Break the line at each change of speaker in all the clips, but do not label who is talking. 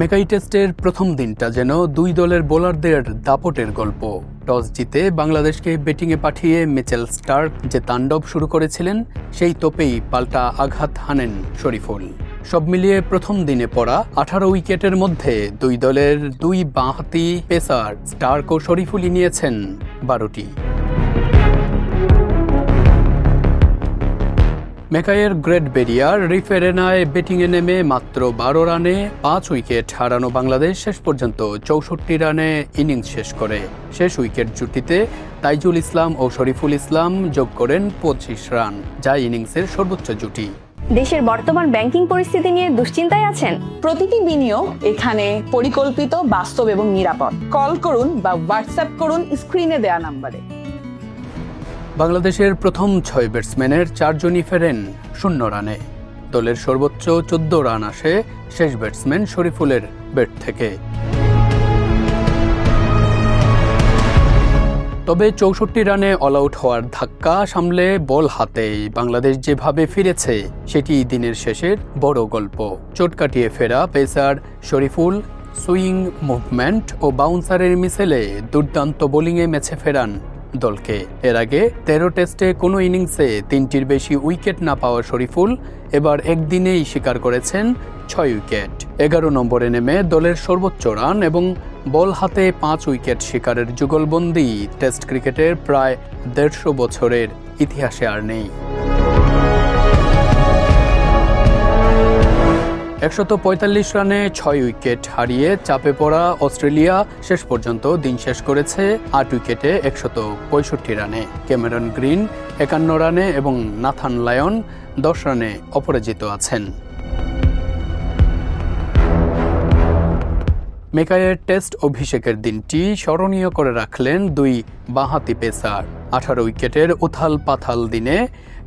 মেকাই টেস্টের প্রথম দিনটা যেন দুই দলের বোলারদের দাপটের গল্প। টস জিতে বাংলাদেশকে ব্যাটিংয়ে পাঠিয়ে মিচেল স্টার্ক যে তাণ্ডব শুরু করেছিলেন, সেই তোপেই পাল্টা আঘাত হানেন শরীফুল। সব মিলিয়ে প্রথম দিনে পড়া 18 উইকেটের মধ্যে দুই দলের দুই বাঁহাতি পেসার স্টার্ক ও শরীফুলই নিয়েছেন 12টি। মেকাইয়ের গ্রেট ব্যারিয়ার রিফ এরেনায় ব্যাটিংয়ে নেমে মাত্র 12 রানে 5 উইকেট হারানো বাংলাদেশ শেষ পর্যন্ত 64 রানে ইনিংস শেষ করে। শেষ উইকেট জুটিতে তাইজুল ইসলাম ও শরীফুল ইসলাম যোগ করেন 25 রান, যা ইনিংসের সর্বোচ্চ জুটি।
দেশের বর্তমান ব্যাংকিং পরিস্থিতি নিয়ে দুশ্চিন্তায় আছেন?
প্রতিটি বিনিয়োগ এখানে পরিকল্পিত, বাস্তব এবং নিরাপদ। কল করুন বা হোয়াটসঅ্যাপ করুন স্ক্রিনে দেয়া নম্বরে।
বাংলাদেশের প্রথম 6 ব্যাটসম্যানের 4 জনই ফেরেন 0 রানে। দলের সর্বোচ্চ 14 রান আসে শেষ ব্যাটসম্যান শরীফুলের ব্যাট থেকে। তবে 64 রানে অল আউট হওয়ার ধাক্কা সামলে বল হাতেই বাংলাদেশ যেভাবে ফিরেছে, সেটি দিনের শেষের বড় গল্প। চোট কাটিয়ে ফেরা পেসার শরীফুল সুইং মুভমেন্ট ও বাউন্সারের মিশেলে দুর্দান্ত বোলিংয়ে ম্যাচে ফেরান দলকে। এর আগে 13 টেস্টে কোনো ইনিংসে 3টির বেশি উইকেট না পাওয়া শরীফুল এবার একদিনেই শিকার করেছেন 6 উইকেট। 11 নম্বরে নেমে দলের সর্বোচ্চ রান এবং বল হাতে 5 উইকেট শিকারের যুগলবন্দি টেস্ট ক্রিকেটের প্রায় 150 বছরের ইতিহাসে আর নেই। 145 রানে 6 উইকেট হারিয়ে চাপে পড়া অস্ট্রেলিয়া শেষ পর্যন্ত দিন শেষ করেছে 8 উইকেটে 165 রানে। ক্যামেরন গ্রিন 51 রানে এবং নাথান লায়ন 10 রানে অপরাজিত আছেন। মেকাইয়ের টেস্ট অভিষেকের দিনটি স্মরণীয় করে রাখলেন দুই বাঁহাতি পেসার। 18 উইকেটের উথাল পাথাল দিনে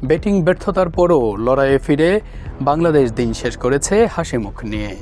ব্যাটিং ব্যর্থতার পরও লড়াইয়ে ফিরে বাংলাদেশ দিন শেষ করেছে হাসিমুখ নিয়ে।